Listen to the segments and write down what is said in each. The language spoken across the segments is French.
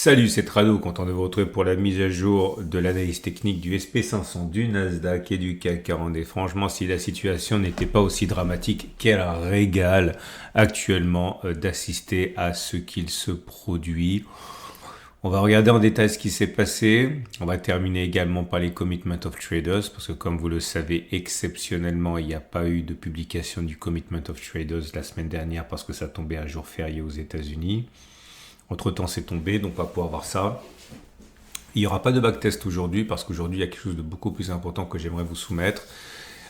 Salut, c'est Trado, content de vous retrouver pour la mise à jour de l'analyse technique du SP500, du Nasdaq et du CAC 40. Et franchement, si la situation n'était pas aussi dramatique, quel régal actuellement d'assister à ce qu'il se produit. On va regarder en détail ce qui s'est passé. On va terminer également par les Commitment of Traders, parce que comme vous le savez, exceptionnellement, il n'y a pas eu de publication du Commitment of Traders la semaine dernière parce que ça tombait un jour férié aux États-Unis. Entre-temps, c'est tombé, donc on va pouvoir voir ça. Il n'y aura pas de backtest aujourd'hui parce qu'aujourd'hui, il y a quelque chose de beaucoup plus important que j'aimerais vous soumettre.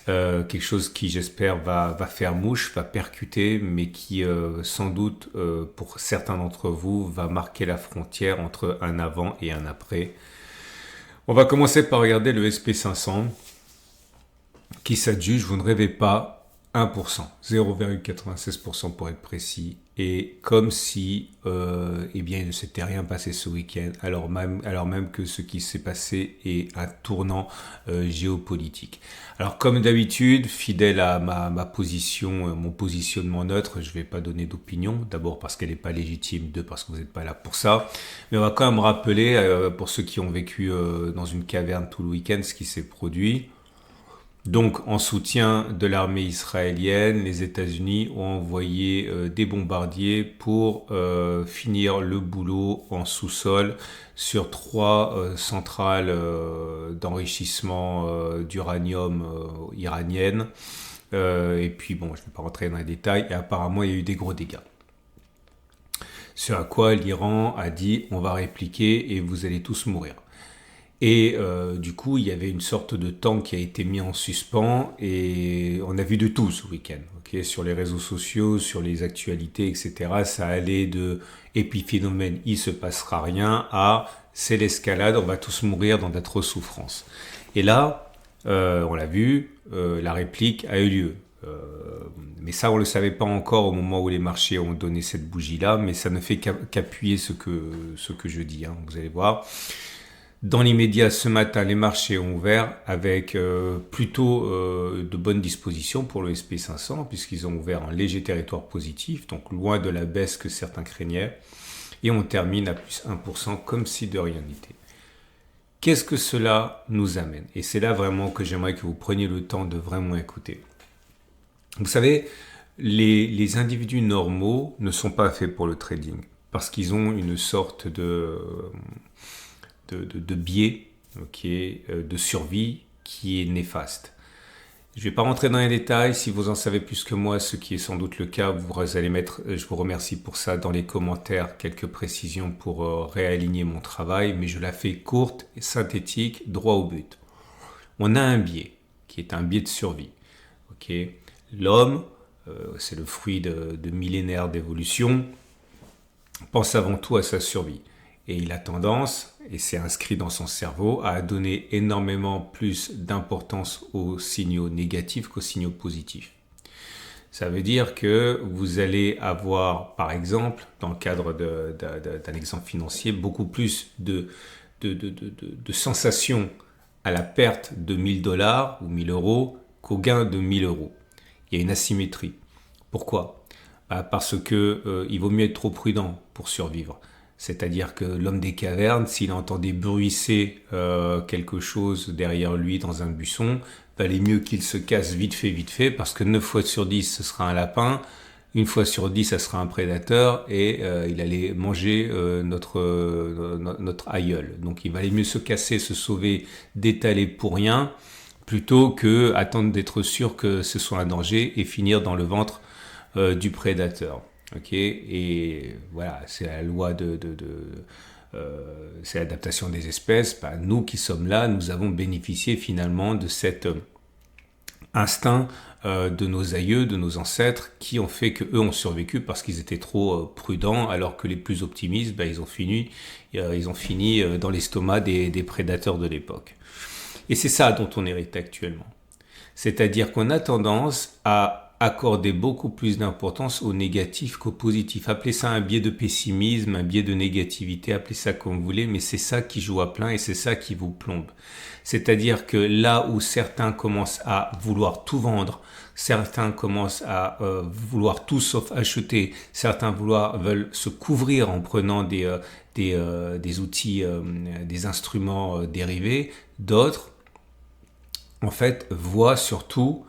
Quelque chose qui, j'espère, va faire mouche, va percuter, mais qui, sans doute, pour certains d'entre vous, va marquer la frontière entre un avant et un après. On va commencer par regarder le SP500 qui s'adjuge, vous ne rêvez pas, 1%, 0,96% pour être précis, et comme si eh bien, il ne s'était rien passé ce week-end, alors même que ce qui s'est passé est un tournant géopolitique. Alors comme d'habitude, fidèle à ma position, mon positionnement neutre, je ne vais pas donner d'opinion, d'abord parce qu'elle n'est pas légitime, deux parce que vous n'êtes pas là pour ça, mais on va quand même rappeler, pour ceux qui ont vécu dans une caverne tout le week-end, ce qui s'est produit. Donc, en soutien de l'armée israélienne, les États-Unis ont envoyé des bombardiers pour finir le boulot en sous-sol sur trois centrales d'enrichissement d'uranium iraniennes. Et puis, bon, je ne vais pas rentrer dans les détails. Et apparemment, il y a eu des gros dégâts. Ce à quoi l'Iran a dit « on va répliquer et vous allez tous mourir ». Et du coup, il y avait une sorte de temps qui a été mis en suspens et on a vu de tout ce week-end. Okay, sur les réseaux sociaux, sur les actualités, etc. Ça allait de épiphénomène, il se passera rien, à c'est l'escalade, on va tous mourir dans d'atroces souffrances. Et là, on l'a vu, la réplique a eu lieu. Mais ça, on ne le savait pas encore au moment où les marchés ont donné cette bougie-là, mais ça ne fait qu'appuyer ce que je dis, hein, vous allez voir. Dans l'immédiat, ce matin, les marchés ont ouvert avec plutôt de bonnes dispositions pour le SP500 puisqu'ils ont ouvert en léger territoire positif, donc loin de la baisse que certains craignaient. Et on termine à plus 1% comme si de rien n'était. Qu'est-ce que cela nous amène? Et c'est là vraiment que j'aimerais que vous preniez le temps de vraiment écouter. Vous savez, les individus normaux ne sont pas faits pour le trading parce qu'ils ont une sorte de biais, okay, de survie qui est néfaste. Je ne vais pas rentrer dans les détails, si vous en savez plus que moi, ce qui est sans doute le cas, vous allez mettre, je vous remercie pour ça, dans les commentaires, quelques précisions pour réaligner mon travail, mais je la fais courte, synthétique, droit au but. On a un biais, qui est un biais de survie. Okay. L'homme, c'est le fruit de millénaires d'évolution, pense avant tout à sa survie. Et il a tendance, et c'est inscrit dans son cerveau, à donner énormément plus d'importance aux signaux négatifs qu'aux signaux positifs. Ça veut dire que vous allez avoir, par exemple, dans le cadre d'un exemple financier, beaucoup plus de sensations à la perte de 1000 dollars ou 1000 euros qu'au gain de 1000 euros. Il y a une asymétrie. Pourquoi ? Parce que il vaut mieux être trop prudent pour survivre. C'est-à-dire que l'homme des cavernes, s'il entendait bruisser quelque chose derrière lui dans un buisson, valait mieux qu'il se casse vite fait, parce que 9 fois sur 10, ce sera un lapin, 1 fois sur 10, ça sera un prédateur, et il allait manger notre aïeul. Donc il valait mieux se casser, se sauver, d'étaler pour rien, plutôt que attendre d'être sûr que ce soit un danger et finir dans le ventre du prédateur. Okay, et voilà, c'est la loi c'est l'adaptation des espèces. Nous qui sommes là, nous avons bénéficié finalement de cet instinct de nos aïeux, de nos ancêtres, qui ont fait qu'eux ont survécu parce qu'ils étaient trop prudents, alors que les plus optimistes, ils ont fini dans l'estomac des prédateurs de l'époque. Et c'est ça dont on hérite actuellement. C'est-à-dire qu'on a tendance à accorder beaucoup plus d'importance au négatif qu'au positif. Appelez ça un biais de pessimisme, un biais de négativité, appelez ça comme vous voulez, mais c'est ça qui joue à plein et c'est ça qui vous plombe. C'est-à-dire que là où certains commencent à vouloir tout vendre, certains commencent à vouloir tout sauf acheter, certains veulent se couvrir en prenant des outils, des instruments dérivés, d'autres, en fait, voient surtout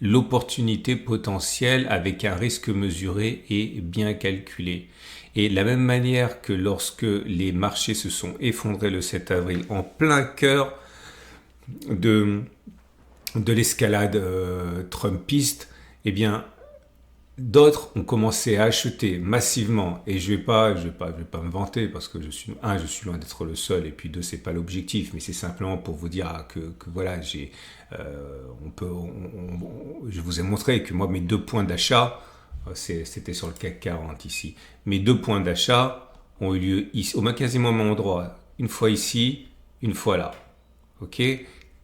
l'opportunité potentielle avec un risque mesuré et bien calculé. Et de la même manière que lorsque les marchés se sont effondrés le 7 avril en plein cœur de l'escalade trumpiste, eh bien, d'autres ont commencé à acheter massivement. Et je vais pas me vanter parce que je suis loin d'être le seul. Et puis deux, c'est pas l'objectif, mais c'est simplement pour vous dire que voilà, je vous ai montré que moi, mes 2 points d'achat, c'était sur le CAC 40 ici. Mes 2 points d'achat ont eu lieu ici, quasiment au même endroit. Une fois ici, une fois là. Ok?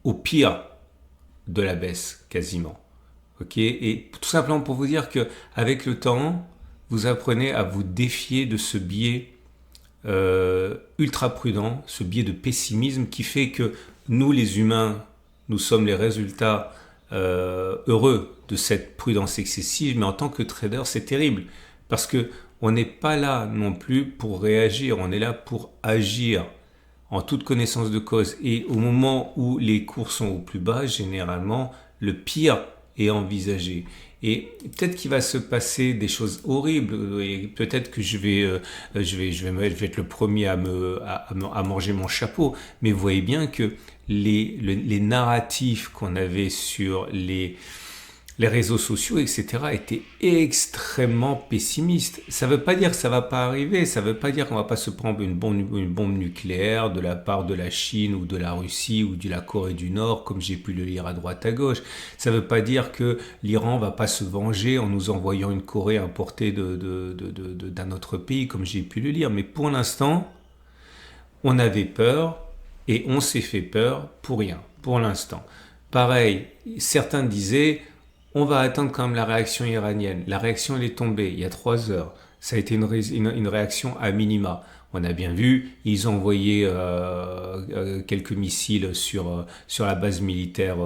Au pire de la baisse, quasiment. Ok, et tout simplement pour vous dire que avec le temps, vous apprenez à vous défier de ce biais ultra prudent, ce biais de pessimisme qui fait que nous, les humains, nous sommes les résultats heureux de cette prudence excessive, mais en tant que trader, c'est terrible parce que on n'est pas là non plus pour réagir, on est là pour agir en toute connaissance de cause. Et au moment où les cours sont au plus bas, généralement, le pire est envisagé. Et peut-être qu'il va se passer des choses horribles et peut-être que je vais être le premier à manger mon chapeau. Mais vous voyez bien que les narratifs qu'on avait sur les réseaux sociaux, etc., étaient extrêmement pessimistes. Ça ne veut pas dire que ça ne va pas arriver, ça ne veut pas dire qu'on ne va pas se prendre une bombe nucléaire de la part de la Chine ou de la Russie ou de la Corée du Nord, comme j'ai pu le lire à droite à gauche. Ça ne veut pas dire que l'Iran ne va pas se venger en nous envoyant une Corée importée d'un autre pays, comme j'ai pu le lire. Mais pour l'instant, on avait peur et on s'est fait peur pour rien, pour l'instant. Pareil, certains disaient... On va attendre quand même la réaction iranienne. La réaction, elle est tombée il y a 3 heures. Ça a été une réaction à minima. On a bien vu, ils ont envoyé quelques missiles sur la base militaire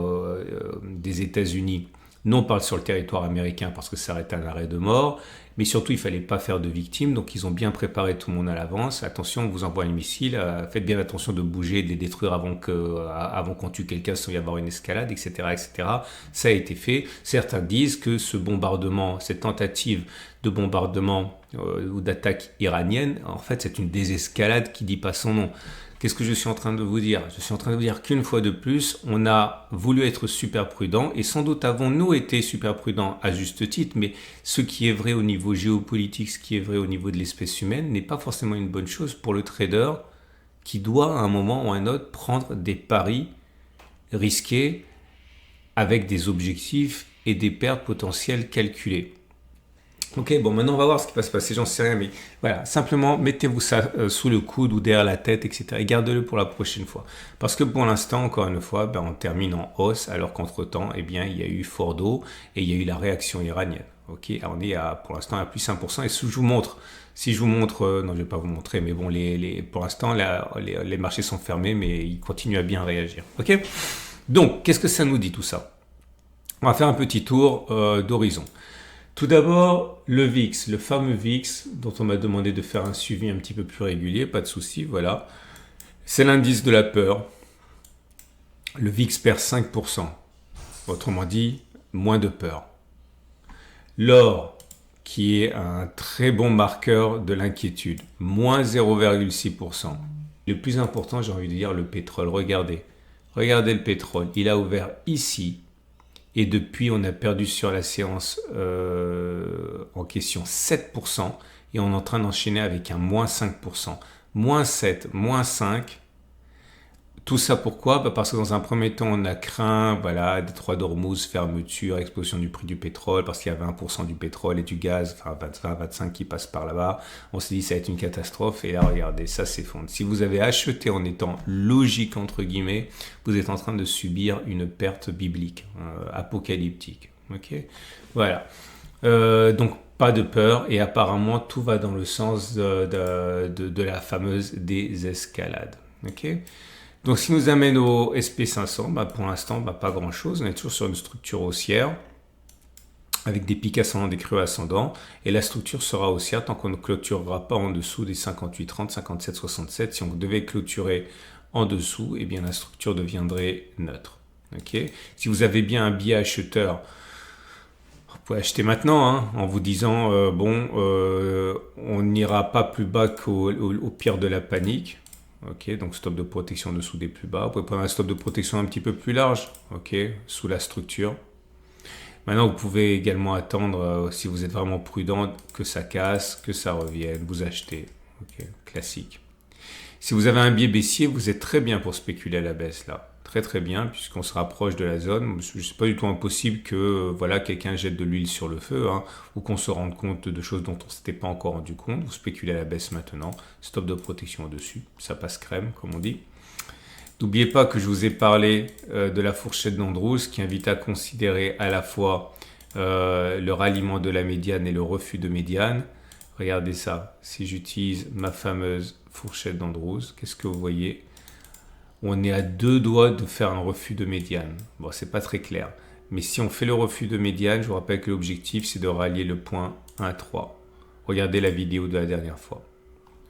des États-Unis. Non pas sur le territoire américain parce que ça aurait été un arrêt de mort, mais surtout il ne fallait pas faire de victimes, donc ils ont bien préparé tout le monde à l'avance. Attention, on vous envoie un missile, faites bien attention de bouger, de les détruire avant qu'on tue quelqu'un sans y avoir une escalade, etc., etc. Ça a été fait. Certains disent que ce bombardement, cette tentative de bombardement ou d'attaque iranienne, en fait c'est une désescalade qui ne dit pas son nom. Qu'est-ce que je suis en train de vous dire? Je suis en train de vous dire qu'une fois de plus, on a voulu être super prudent et sans doute avons-nous été super prudents à juste titre, mais ce qui est vrai au niveau géopolitique, ce qui est vrai au niveau de l'espèce humaine n'est pas forcément une bonne chose pour le trader qui doit à un moment ou à un autre prendre des paris risqués avec des objectifs et des pertes potentielles calculées. Ok, bon, maintenant on va voir ce qui va se passer, j'en sais rien, mais voilà, simplement mettez-vous ça sous le coude ou derrière la tête, etc. Et gardez-le pour la prochaine fois. Parce que pour l'instant, encore une fois, on termine en hausse, alors qu'entre-temps, eh bien, il y a eu Fordo et il y a eu la réaction iranienne. Ok, alors on est pour l'instant à plus 1%. Et si je vous montre, non, je ne vais pas vous montrer, mais bon, pour l'instant, les marchés sont fermés, mais ils continuent à bien réagir. Ok, donc, qu'est-ce que ça nous dit tout ça? On va faire un petit tour d'horizon. Tout d'abord, le VIX, le fameux VIX dont on m'a demandé de faire un suivi un petit peu plus régulier, pas de souci, voilà. C'est l'indice de la peur. Le VIX perd 5%. Autrement dit, moins de peur. L'or, qui est un très bon marqueur de l'inquiétude, moins 0,6%. Le plus important, j'ai envie de dire, le pétrole. Regardez le pétrole, il a ouvert ici. Et depuis, on a perdu sur la séance en question 7%. Et on est en train d'enchaîner avec un moins 5%. Moins 7, moins 5. Tout ça pourquoi? Parce que dans un premier temps, on a craint détroit d'Ormuz, fermeture, explosion du prix du pétrole, parce qu'il y a 20% du pétrole et du gaz, enfin 20-25 qui passent par là-bas. On s'est dit ça va être une catastrophe. Et là, regardez, ça s'effondre. Si vous avez acheté en étant logique, entre guillemets, vous êtes en train de subir une perte biblique, apocalyptique. Ok, voilà. Donc pas de peur et apparemment tout va dans le sens de la fameuse désescalade. Ok. Donc ce qui nous amène au SP500, bah, pour l'instant pas grand chose, on est toujours sur une structure haussière avec des pics ascendants, des creux ascendants, et la structure sera haussière tant qu'on ne clôturera pas en dessous des 58,30, 57,67. Si on devait clôturer en dessous, eh bien la structure deviendrait neutre. Okay. Si vous avez bien un biais acheteur, vous pouvez acheter maintenant, hein, en vous disant on n'ira pas plus bas qu'au pire de la panique. Ok, donc stop de protection en dessous des plus bas. Vous pouvez prendre un stop de protection un petit peu plus large, ok, sous la structure. Maintenant, vous pouvez également attendre, si vous êtes vraiment prudent, que ça casse, que ça revienne, vous achetez. Ok, classique. Si vous avez un biais baissier, vous êtes très bien pour spéculer à la baisse là. Très très bien, puisqu'on se rapproche de la zone. Ce n'est pas du tout impossible que quelqu'un jette de l'huile sur le feu, hein, ou qu'on se rende compte de choses dont on ne s'était pas encore rendu compte. Vous spéculez à la baisse maintenant. Stop de protection au-dessus. Ça passe crème, comme on dit. N'oubliez pas que je vous ai parlé de la fourchette d'Andrews qui invite à considérer à la fois le ralliement de la médiane et le refus de médiane. Regardez ça. Si j'utilise ma fameuse fourchette d'Andrews, qu'est-ce que vous voyez? On est à 2 doigts de faire un refus de médiane. Bon, c'est pas très clair. Mais si on fait le refus de médiane, je vous rappelle que l'objectif, c'est de rallier le point 1,3. Regardez la vidéo de la dernière fois.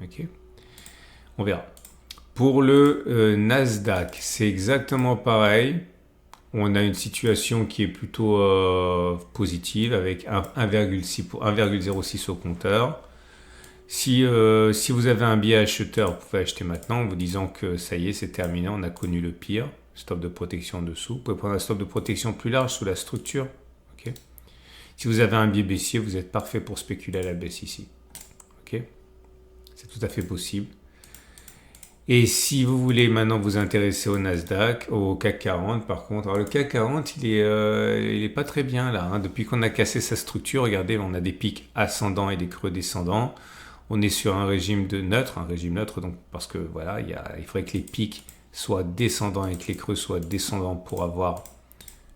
Ok. On verra. Pour le Nasdaq, c'est exactement pareil. On a une situation qui est plutôt positive avec 1,06 au compteur. Si vous avez un biais acheteur, vous pouvez acheter maintenant en vous disant que ça y est, c'est terminé, on a connu le pire. Stop de protection en dessous. Vous pouvez prendre un stop de protection plus large sous la structure. Okay. Si vous avez un biais baissier, vous êtes parfait pour spéculer à la baisse ici. Okay. C'est tout à fait possible. Et si vous voulez maintenant vous intéresser au Nasdaq, au CAC 40 par contre, alors le CAC 40 il est pas très bien là, hein. Depuis qu'on a cassé sa structure, regardez, on a des pics ascendants et des creux descendants. On est sur un régime neutre, donc parce que voilà, il faudrait que les pics soient descendants et que les creux soient descendants pour avoir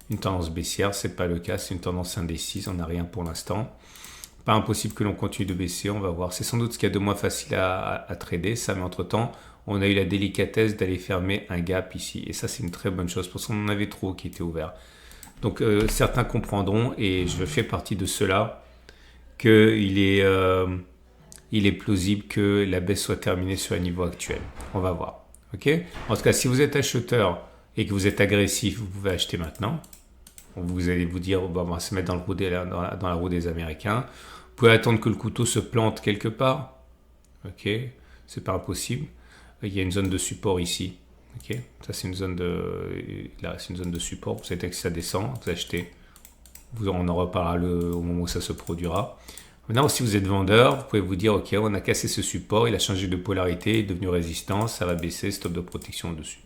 une tendance baissière. C'est pas le cas, c'est une tendance indécise, on n'a rien pour l'instant. Pas impossible que l'on continue de baisser, on va voir. C'est sans doute ce qu'il y a de moins facile à trader, ça, mais entre-temps, on a eu la délicatesse d'aller fermer un gap ici. Et ça, c'est une très bonne chose, parce qu'on en avait trop qui étaient ouverts. Donc, certains comprendront, et je fais partie de ceux-là, qu'il est plausible que la baisse soit terminée sur le niveau actuel. On va voir. Okay. En tout cas, si vous êtes acheteur et que vous êtes agressif, vous pouvez acheter maintenant. Vous allez vous dire, on va se mettre dans la roue des Américains. Vous pouvez attendre que le couteau se plante quelque part. Ok, c'est pas impossible. Il y a une zone de support ici. Ok, ça c'est une zone de support. Vous savez que si ça descend, vous achetez. On en reparlera au moment où ça se produira. Maintenant, si vous êtes vendeur, vous pouvez vous dire, ok, on a cassé ce support, il a changé de polarité, il est devenu résistance, ça va baisser, stop de protection au-dessus.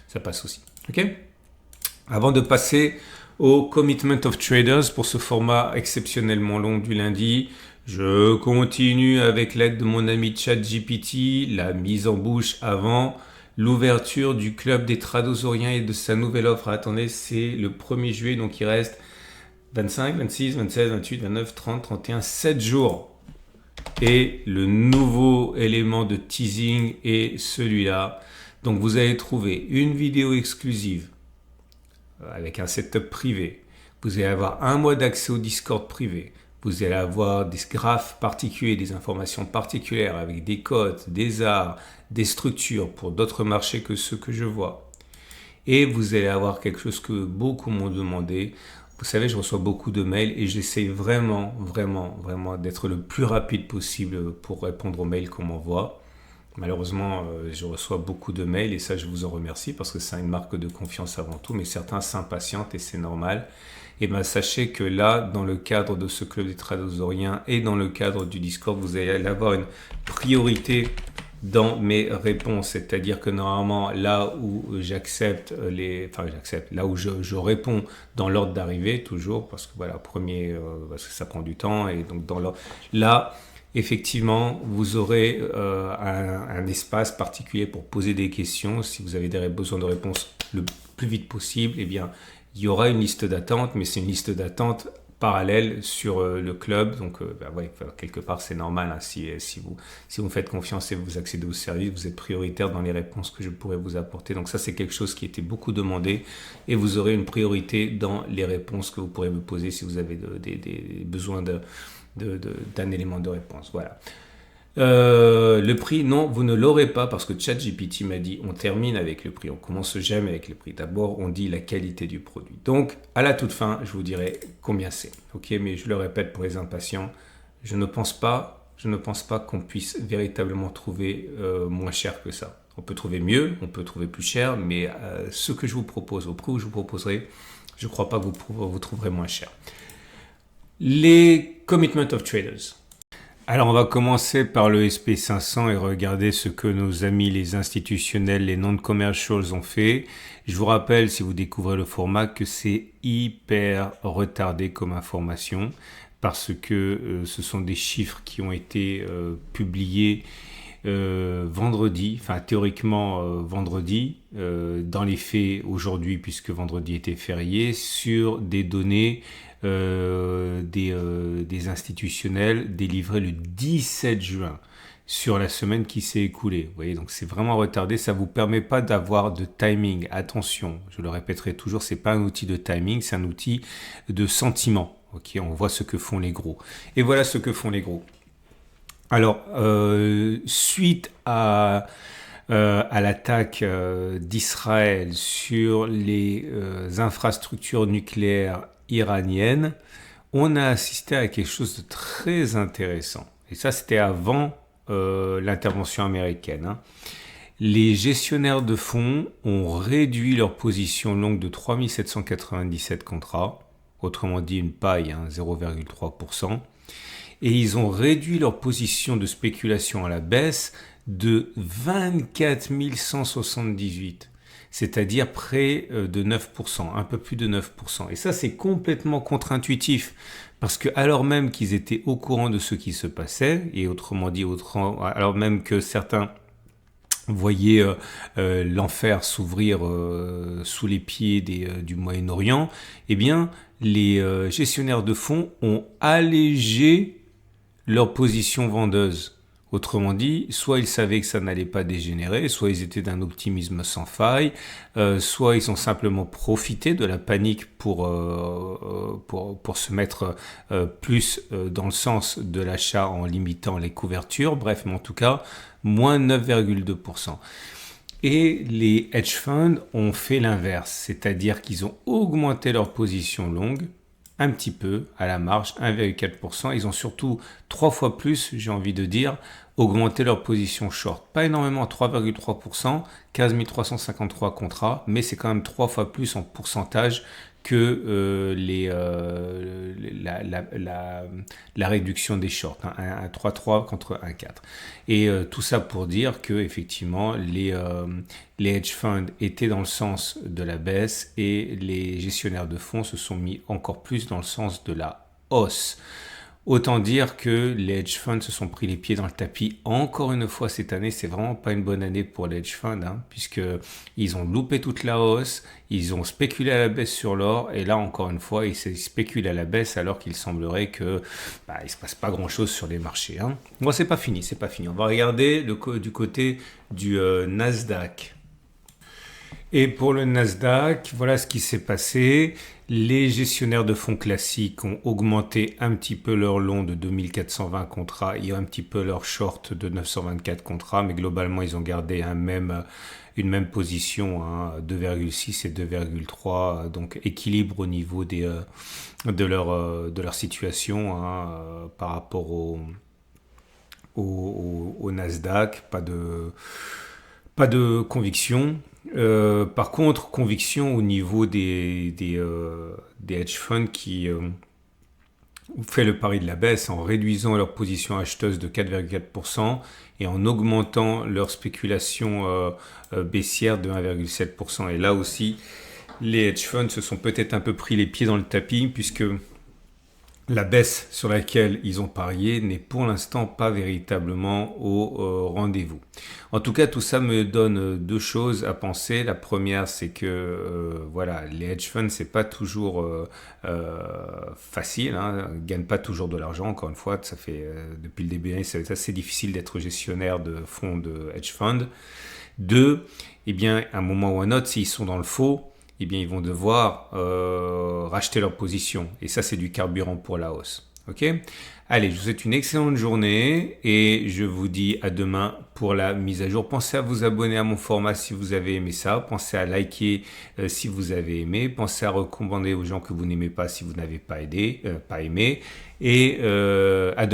Ça passe aussi. Ok. Avant de passer au Commitment of Traders pour ce format exceptionnellement long du lundi, je continue avec l'aide de mon ami ChatGPT, la mise en bouche avant l'ouverture du club des Tradosoriens et de sa nouvelle offre. Attendez, c'est le 1er juillet, donc il reste 25, 26, 27, 28, 29, 30, 31, 7 jours. Et le nouveau élément de teasing est celui-là. Donc vous allez trouver une vidéo exclusive avec un setup privé. Vous allez avoir un mois d'accès au Discord privé. Vous allez avoir des graphes particuliers, des informations particulières avec des codes, des arts, des structures pour d'autres marchés que ceux que je vois. Et vous allez avoir quelque chose que beaucoup m'ont demandé. Vous savez, je reçois beaucoup de mails et j'essaie vraiment d'être le plus rapide possible pour répondre aux mails qu'on m'envoie. Malheureusement, je reçois beaucoup de mails et ça, je vous en remercie parce que c'est une marque de confiance avant tout, mais certains s'impatientent et c'est normal. Et bien, sachez que là, dans le cadre de ce club des Tradosoriens et dans le cadre du Discord, vous allez avoir une priorité dans mes réponses, c'est-à-dire que normalement là où j'accepte là où je réponds dans l'ordre d'arrivée toujours parce que voilà parce que ça prend du temps et donc là effectivement vous aurez un espace particulier pour poser des questions si vous avez besoin de réponses le plus vite possible. Eh bien il y aura une liste d'attente, mais c'est une liste d'attente parallèle sur le club. Donc, ouais, quelque part, c'est normal. Hein, si vous me faites confiance et vous accédez au service, vous êtes prioritaire dans les réponses que je pourrais vous apporter. Donc ça, c'est quelque chose qui était beaucoup demandé et vous aurez une priorité dans les réponses que vous pourrez me poser si vous avez des besoins d'un élément de réponse. Voilà. Le prix, non, vous ne l'aurez pas parce que ChatGPT m'a dit on termine avec le prix, on commence jamais avec le prix. D'abord, on dit la qualité du produit. Donc, à la toute fin, je vous dirai combien c'est. Ok, mais je le répète pour les impatients, je ne pense pas qu'on puisse véritablement trouver moins cher que ça. On peut trouver mieux, on peut trouver plus cher, mais ce que je vous propose, au prix où je vous proposerai, je ne crois pas que vous trouverez moins cher. Les Commitment of Traders. Alors on va commencer par le SP500 et regarder ce que nos amis les institutionnels, les non-commercials ont fait. Je vous rappelle, si vous découvrez le format, que c'est hyper retardé comme information parce que ce sont des chiffres qui ont été publiés vendredi, enfin théoriquement vendredi, dans les faits aujourd'hui puisque vendredi était férié, sur des données des institutionnels délivrés le 17 juin sur la semaine qui s'est écoulée. Vous voyez, donc c'est vraiment retardé, ça ne vous permet pas d'avoir de timing. Attention, je le répéterai toujours, c'est pas un outil de timing, c'est un outil de sentiment. Ok, on voit ce que font les gros. Et voilà ce que font les gros. Alors, suite à l'attaque d'Israël sur les infrastructures nucléaires iraniennes, on a assisté à quelque chose de très intéressant. Et ça, c'était avant l'intervention américaine. Hein. Les gestionnaires de fonds ont réduit leur position longue de 3797 contrats, autrement dit une paille, hein, 0,3%. Et ils ont réduit leur position de spéculation à la baisse de 24 178, c'est-à-dire près de 9%, un peu plus de 9%. Et ça, c'est complètement contre-intuitif, parce que alors même qu'ils étaient au courant de ce qui se passait, et autrement dit, alors même que certains voyaient l'enfer s'ouvrir sous les pieds du Moyen-Orient, eh bien, les gestionnaires de fonds ont allégé leur position vendeuse. Autrement dit, soit ils savaient que ça n'allait pas dégénérer, soit ils étaient d'un optimisme sans faille, soit ils ont simplement profité de la panique pour se mettre plus dans le sens de l'achat en limitant les couvertures. Bref, mais en tout cas, moins 9,2%. Et les hedge funds ont fait l'inverse, c'est-à-dire qu'ils ont augmenté leur position longue, un petit peu à la marge, 1,4%. Ils ont surtout 3 fois plus, j'ai envie de dire, augmenté leur position short. Pas énormément, 3,3%, 15 353 contrats, mais c'est quand même 3 fois plus en pourcentage que la réduction des shorts, hein, un 3,3 contre 1,4. Et tout ça pour dire que effectivement les hedge funds étaient dans le sens de la baisse et les gestionnaires de fonds se sont mis encore plus dans le sens de la hausse. Autant dire que les hedge funds se sont pris les pieds dans le tapis. Encore une fois, cette année, c'est vraiment pas une bonne année pour les hedge funds, hein, puisqu'ils ont loupé toute la hausse, ils ont spéculé à la baisse sur l'or, et là, encore une fois, ils spéculent à la baisse alors qu'il semblerait que il se passe pas grand-chose sur les marchés. Hein. Bon, c'est pas fini. On va regarder du côté du Nasdaq. Et pour le Nasdaq, voilà ce qui s'est passé. Les gestionnaires de fonds classiques ont augmenté un petit peu leur long de 2420 contrats et un petit peu leur short de 924 contrats, mais globalement, ils ont gardé une même position, hein, 2,6 et 2,3, donc équilibre au niveau de leur situation, hein, par rapport au Nasdaq. Pas de conviction. Par contre, conviction au niveau des hedge funds qui ont fait le pari de la baisse en réduisant leur position acheteuse de 4,4% et en augmentant leur spéculation baissière de 1,7%. Et là aussi, les hedge funds se sont peut-être un peu pris les pieds dans le tapis puisque la baisse sur laquelle ils ont parié n'est pour l'instant pas véritablement au rendez-vous. En tout cas, tout ça me donne deux choses à penser. La première, c'est que voilà, les hedge funds, c'est pas toujours facile, hein, ils gagnent pas toujours de l'argent. Encore une fois, ça fait depuis le début de l'année, c'est assez difficile d'être gestionnaire de fonds de hedge fund. Deux, eh bien, à un moment ou à un autre, s'ils sont dans le faux, eh bien, ils vont devoir racheter leur position. Et ça, c'est du carburant pour la hausse. Ok? Allez, je vous souhaite une excellente journée et je vous dis à demain pour la mise à jour. Pensez à vous abonner à mon format si vous avez aimé ça. Pensez à liker si vous avez aimé. Pensez à recommander aux gens que vous n'aimez pas si vous n'avez pas aimé. Et à demain.